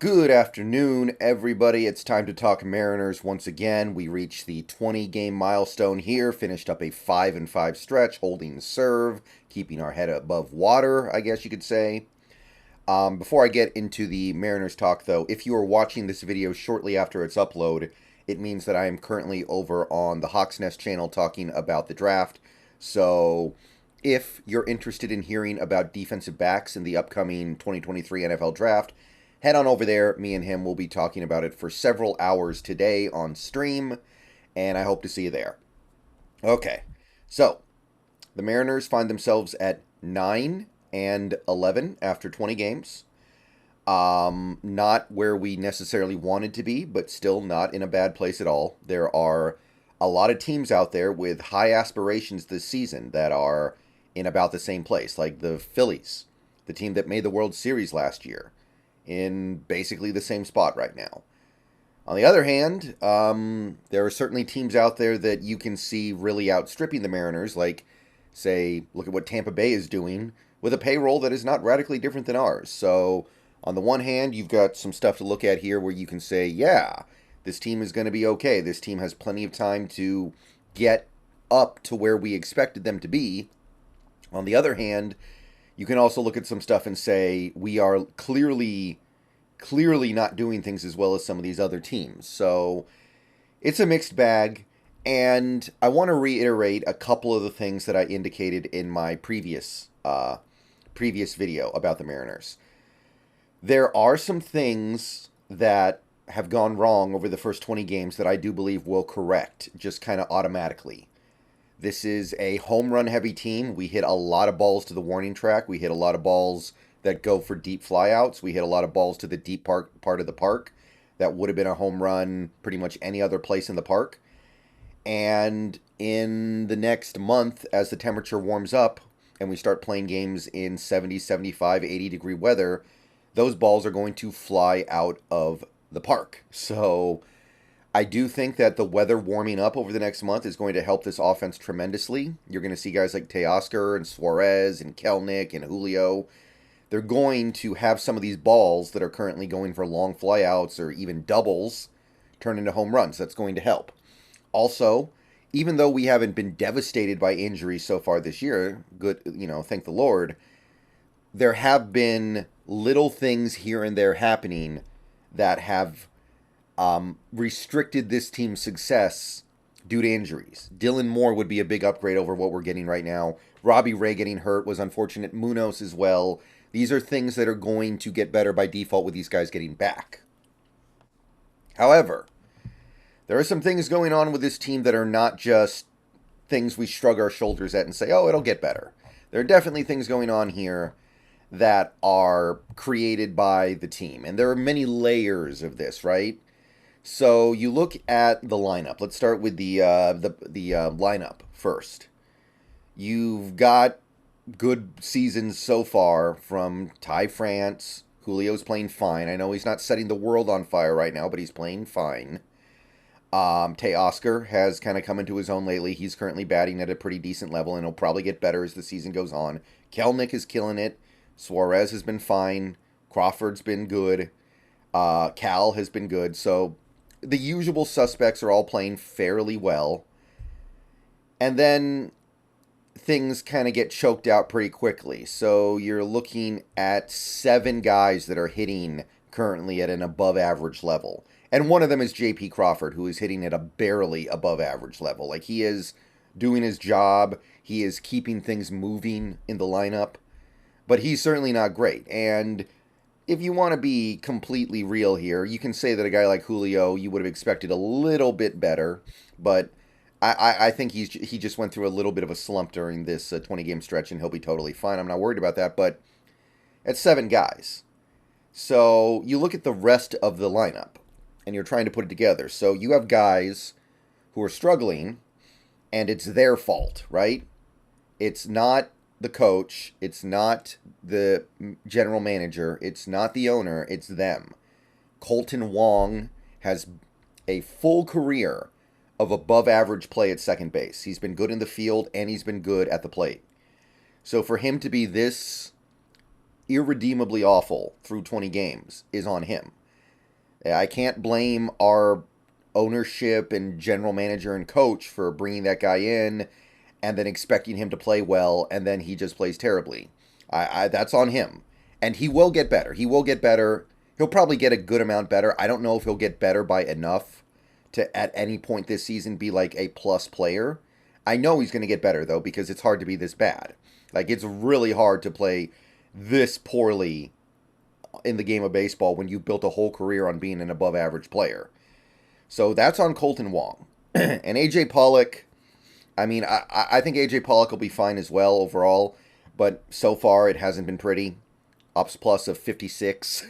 Good afternoon, everybody. It's time to talk Mariners once again. We reached the 20-game milestone here, finished up a 5-5 stretch, holding serve, keeping our head above water, I guess you could say. Before I get into the Mariners talk, though, if you are watching this video shortly after its upload, it means that I am currently over on the Hawks Nest channel talking about the draft. So if you're interested in hearing about defensive backs in the upcoming 2023 NFL draft, head on over there. Me and him will be talking about it for several hours today on stream, and I hope to see you there. Okay, so the Mariners find themselves at 9-11 after 20 games. Not where we necessarily wanted to be, but still not in a bad place at all. There are a lot of teams out there with high aspirations this season that are in about the same place, like the Phillies, the team that made the World Series last year, in basically the same spot right now. On the other hand, there are certainly teams out there that you can see really outstripping the Mariners, like, say, look at what Tampa Bay is doing with a payroll that is not radically different than ours. So, on the one hand, you've got some stuff to look at here where you can say, yeah, this team is going to be okay. This team has plenty of time to get up to where we expected them to be. On the other hand, you can also look at some stuff and say, we are clearly not doing things as well as some of these other teams. So it's a mixed bag, and I want to reiterate a couple of the things that I indicated in my previous video about the Mariners. There are some things that have gone wrong over the first 20 games that I do believe will correct just kind of automatically. This is a home run heavy team. We hit a lot of balls to the warning track. We hit a lot of balls that go for deep flyouts. We hit a lot of balls to the deep part of the park that would have been a home run pretty much any other place in the park. And in the next month, as the temperature warms up and we start playing games in 70, 75, 80 degree weather, those balls are going to fly out of the park. So I do think that the weather warming up over the next month is going to help this offense tremendously. You're going to see guys like Teoscar and Suarez and Kelenic and Julio. They're going to have some of these balls that are currently going for long flyouts or even doubles turn into home runs. That's going to help. Also, even though we haven't been devastated by injuries so far this year, good, thank the Lord, there have been little things here and there happening that have restricted this team's success due to injuries. Dylan Moore would be a big upgrade over what we're getting right now. Robbie Ray getting hurt was unfortunate. Munoz as well. These are things that are going to get better by default with these guys getting back. However, there are some things going on with this team that are not just things we shrug our shoulders at and say, oh, it'll get better. There are definitely things going on here that are created by the team. And there are many layers of this, right? So you look at the lineup. Let's start with the lineup first. You've got good seasons so far from Ty France. Julio's playing fine. I know he's not setting the world on fire right now, but he's playing fine. Teoscar has kind of come into his own lately. He's currently batting at a pretty decent level, and he'll probably get better as the season goes on. Kelenic is killing it. Suarez has been fine. Crawford's been good. Cal has been good. So the usual suspects are all playing fairly well. And then things kind of get choked out pretty quickly. So you're looking at 7 guys that are hitting currently at an above average level. And one of them is J.P. Crawford, who is hitting at a barely above average level. Like, he is doing his job. He is keeping things moving in the lineup. But he's certainly not great. And if you want to be completely real here, you can say that a guy like Julio, you would have expected a little bit better. But I think he just went through a little bit of a slump during this 20-game stretch, and he'll be totally fine. I'm not worried about that. But it's 7 guys. So you look at the rest of the lineup, and you're trying to put it together. So you have guys who are struggling, and it's their fault, right? It's not the coach, it's not the general manager, it's not the owner, it's them. Colton Wong has a full career of above average play at second base. He's been good in the field and he's been good at the plate. So for him to be this irredeemably awful through 20 games is on him. I can't blame our ownership and general manager and coach for bringing that guy in and then expecting him to play well, and then he just plays terribly. That's on him. And he will get better. He will get better. He'll probably get a good amount better. I don't know if he'll get better by enough to, at any point this season, be like a plus player. I know he's going to get better, though, because it's hard to be this bad. Like, it's really hard to play this poorly in the game of baseball when you built a whole career on being an above-average player. So that's on Kolten Wong. And A.J. Pollock, I mean, I think A.J. Pollock will be fine as well overall, but so far it hasn't been pretty. Ops plus of 56.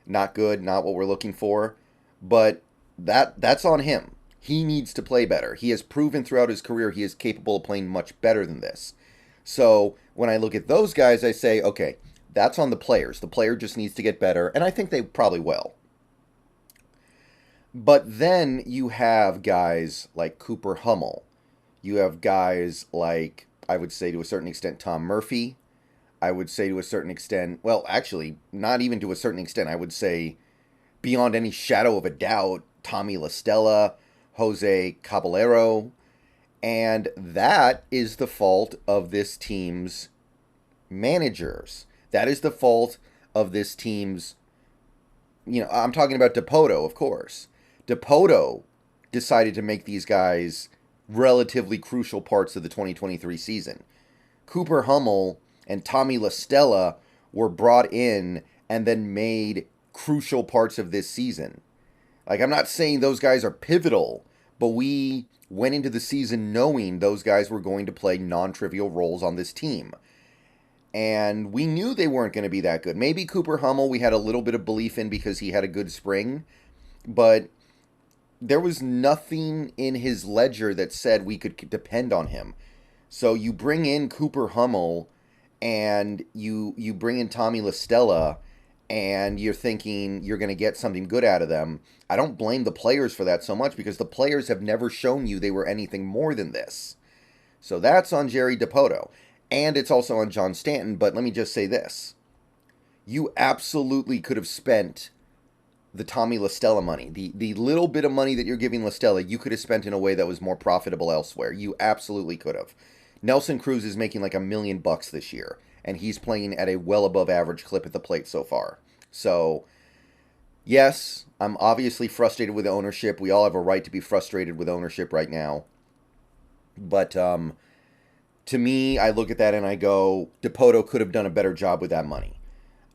Not good, not what we're looking for. But that's on him. He needs to play better. He has proven throughout his career he is capable of playing much better than this. So when I look at those guys, I say, okay, that's on the players. The player just needs to get better, and I think they probably will. But then you have guys like Cooper Hummel. You have guys like, I would say to a certain extent, Tom Murphy. I would say to a certain extent, well, actually, not even to a certain extent, I would say beyond any shadow of a doubt, Tommy La Stella, Jose Caballero, and that is the fault of this team's managers. That is the fault of this team's, I'm talking about Dipoto, of course. Dipoto decided to make these guys relatively crucial parts of the 2023 season. Cooper Hummel and Tommy La Stella were brought in and then made crucial parts of this season. Like, I'm not saying those guys are pivotal, but we went into the season knowing those guys were going to play non-trivial roles on this team. And we knew they weren't going to be that good. Maybe Cooper Hummel we had a little bit of belief in because he had a good spring, but there was nothing in his ledger that said we could depend on him. So you bring in Cooper Hummel and you bring in Tommy La Stella, and you're thinking you're going to get something good out of them. I don't blame the players for that so much because the players have never shown you they were anything more than this. So that's on Jerry Dipoto. And it's also on John Stanton, but let me just say this. You absolutely could have spent the Tommy La Stella money. The little bit of money that you're giving La Stella, you could have spent in a way that was more profitable elsewhere. You absolutely could have. Nelson Cruz is making like $1 million this year, and he's playing at a well above average clip at the plate so far. So, yes, I'm obviously frustrated with ownership. We all have a right to be frustrated with ownership right now. But to me, I look at that and I go, Dipoto could have done a better job with that money.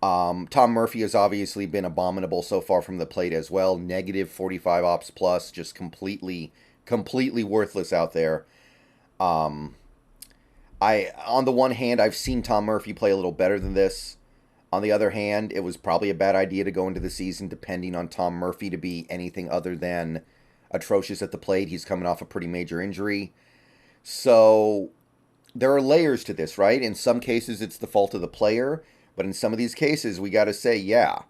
Tom Murphy has obviously been abominable so far from the plate as well. Negative 45 ops plus, just completely worthless out there. On the one hand, I've seen Tom Murphy play a little better than this. On the other hand, it was probably a bad idea to go into the season depending on Tom Murphy to be anything other than atrocious at the plate. He's coming off a pretty major injury. So there are layers to this, right? In some cases, it's the fault of the player. But in some of these cases, we got to say, yeah,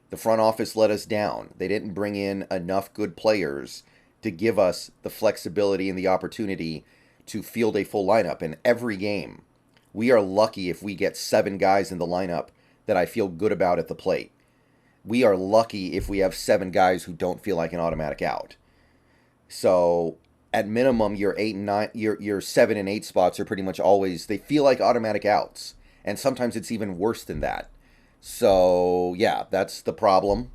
the front office let us down. They didn't bring in enough good players to give us the flexibility and the opportunity to field a full lineup. In every game, we are lucky if we get 7 guys in the lineup that I feel good about at the plate. We are lucky if we have 7 guys who don't feel like an automatic out. So at minimum, your 8 and 9, your 7 and 8 spots are pretty much always, they feel like automatic outs. And sometimes it's even worse than that. So, yeah, that's the problem.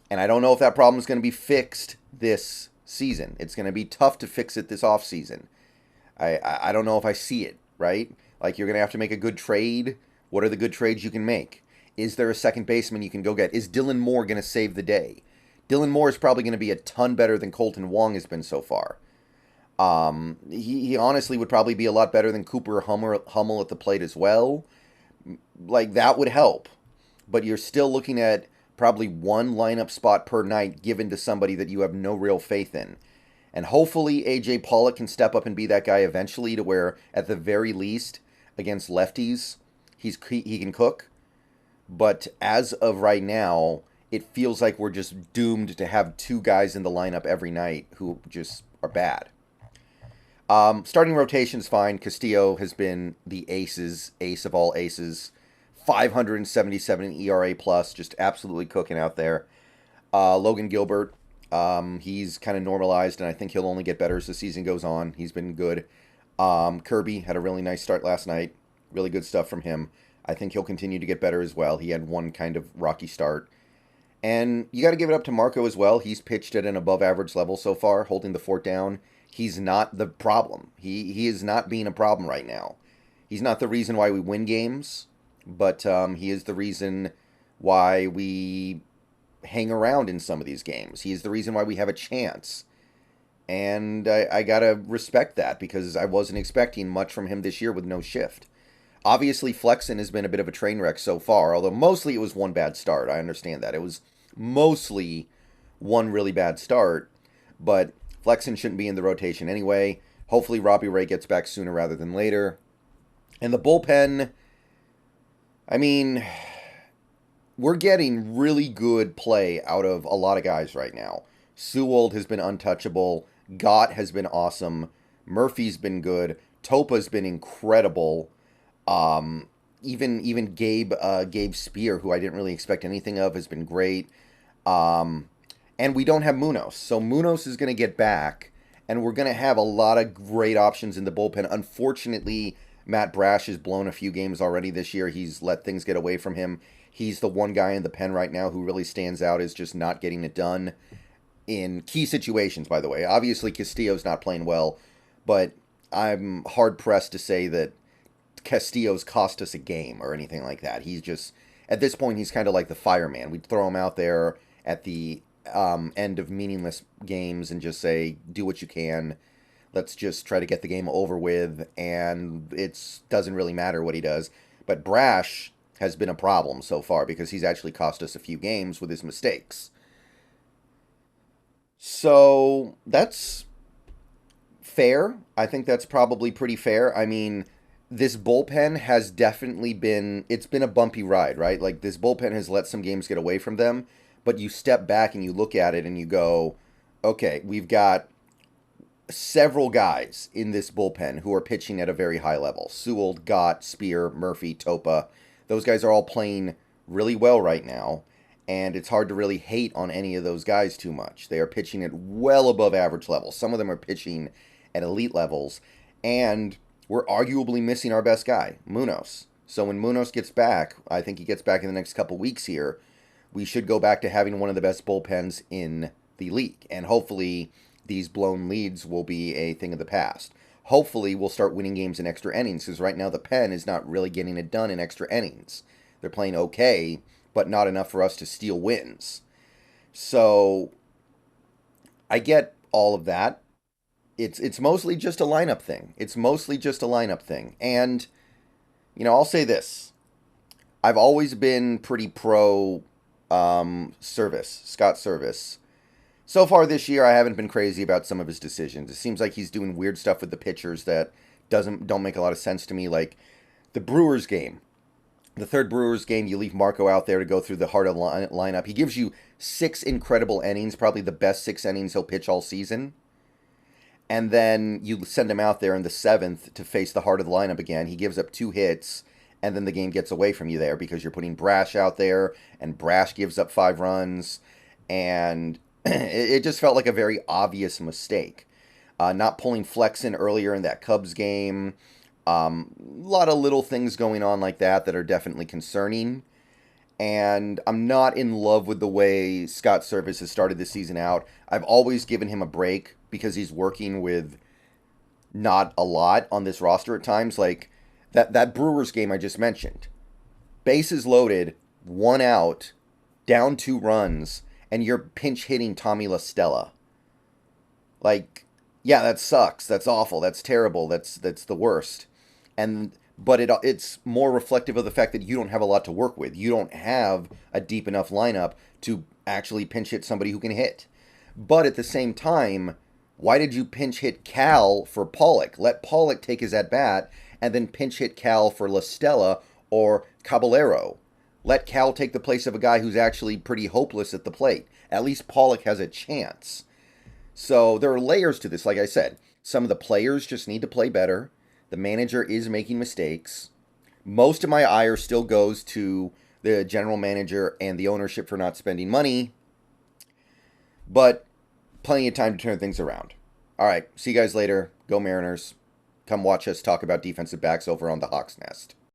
And I don't know if that problem is going to be fixed this season. It's going to be tough to fix it this offseason. I don't know if I see it, right? Like, you're going to have to make a good trade. What are the good trades you can make? Is there a second baseman you can go get? Is Dylan Moore going to save the day? Dylan Moore is probably going to be a ton better than Kolten Wong has been so far. He honestly would probably be a lot better than Cooper Hummel at the plate as well. Like, that would help. But you're still looking at probably 1 lineup spot per night given to somebody that you have no real faith in. And hopefully A.J. Pollock can step up and be that guy eventually to where, at the very least, against lefties, he can cook. But as of right now, it feels like we're just doomed to have 2 guys in the lineup every night who just are bad. Starting rotation's fine. Castillo has been the ace of all aces. 577 ERA plus, just absolutely cooking out there. Logan Gilbert, he's kind of normalized, and I think he'll only get better as the season goes on. He's been good. Kirby had a really nice start last night. Really good stuff from him. I think he'll continue to get better as well. He had one kind of rocky start. And you got to give it up to Marco as well. He's pitched at an above average level so far, holding the fort down. He's not the problem. He is not being a problem right now. He's not the reason why we win games, but he is the reason why we hang around in some of these games. He is the reason why we have a chance. And I got to respect that because I wasn't expecting much from him this year with no shift. Obviously, Flexen has been a bit of a train wreck so far, although mostly it was one bad start. I understand that. It was mostly one really bad start, but Flexen shouldn't be in the rotation anyway. Hopefully, Robbie Ray gets back sooner rather than later. And the bullpen, I mean, we're getting really good play out of a lot of guys right now. Sewell has been untouchable. Gott has been awesome. Murphy's been good. Topa's been incredible. Even Gabe Spear, who I didn't really expect anything of, has been great. And we don't have Munoz. So Munoz is going to get back, and we're going to have a lot of great options in the bullpen. Unfortunately, Matt Brash has blown a few games already this year. He's let things get away from him. He's the one guy in the pen right now who really stands out as just not getting it done in key situations, by the way. Obviously, Castillo's not playing well, but I'm hard-pressed to say that Castillo's cost us a game or anything like that. He's just, at this point, he's kind of like the fireman. We'd throw him out there at the end of meaningless games and just say, do what you can. Let's just try to get the game over with, and it doesn't really matter what he does. But Brash has been a problem so far because he's actually cost us a few games with his mistakes. So that's fair. I think that's probably pretty fair. I mean, this bullpen has definitely been, it's been a bumpy ride, right? Like, this bullpen has let some games get away from them, but you step back and you look at it and you go, okay, we've got several guys in this bullpen who are pitching at a very high level. Sewell, Gott, Spear, Murphy, Topa. Those guys are all playing really well right now, and it's hard to really hate on any of those guys too much. They are pitching at well above average levels. Some of them are pitching at elite levels, and we're arguably missing our best guy, Munoz. So when Munoz gets back, I think he gets back in the next couple weeks here, we should go back to having one of the best bullpens in the league. And hopefully these blown leads will be a thing of the past. Hopefully we'll start winning games in extra innings, because right now the pen is not really getting it done in extra innings. They're playing okay, but not enough for us to steal wins. So I get all of that. It's mostly just a lineup thing. And, I'll say this. I've always been pretty pro Scott Service. So far this year, I haven't been crazy about some of his decisions. It seems like he's doing weird stuff with the pitchers that don't make a lot of sense to me. Like the Brewers game. The third Brewers game, you leave Marco out there to go through the heart of the lineup. He gives you 6 incredible innings, probably the best 6 innings he'll pitch all season. And then you send him out there in the 7th to face the heart of the lineup again. He gives up 2 hits, and then the game gets away from you there because you're putting Brash out there, and Brash gives up 5 runs. And it just felt like a very obvious mistake. Not pulling Flexen earlier in that Cubs game. A lot of little things going on like that are definitely concerning. And I'm not in love with the way Scott Service has started the season out. I've always given him a break because he's working with not a lot on this roster at times. Like that Brewers game I just mentioned. Bases loaded, 1 out, down 2 runs, and you're pinch hitting Tommy La Stella. Like, yeah, that sucks. That's awful. That's terrible. That's the worst. But it's more reflective of the fact that you don't have a lot to work with. You don't have a deep enough lineup to actually pinch hit somebody who can hit. But at the same time, why did you pinch hit Cal for Pollock? Let Pollock take his at-bat and then pinch hit Cal for La Stella or Caballero. Let Cal take the place of a guy who's actually pretty hopeless at the plate. At least Pollock has a chance. So there are layers to this, like I said. Some of the players just need to play better. The manager is making mistakes. Most of my ire still goes to the general manager and the ownership for not spending money. but plenty of time to turn things around. All right, see you guys later. Go Mariners. Come watch us talk about defensive backs over on the Hawks Nest.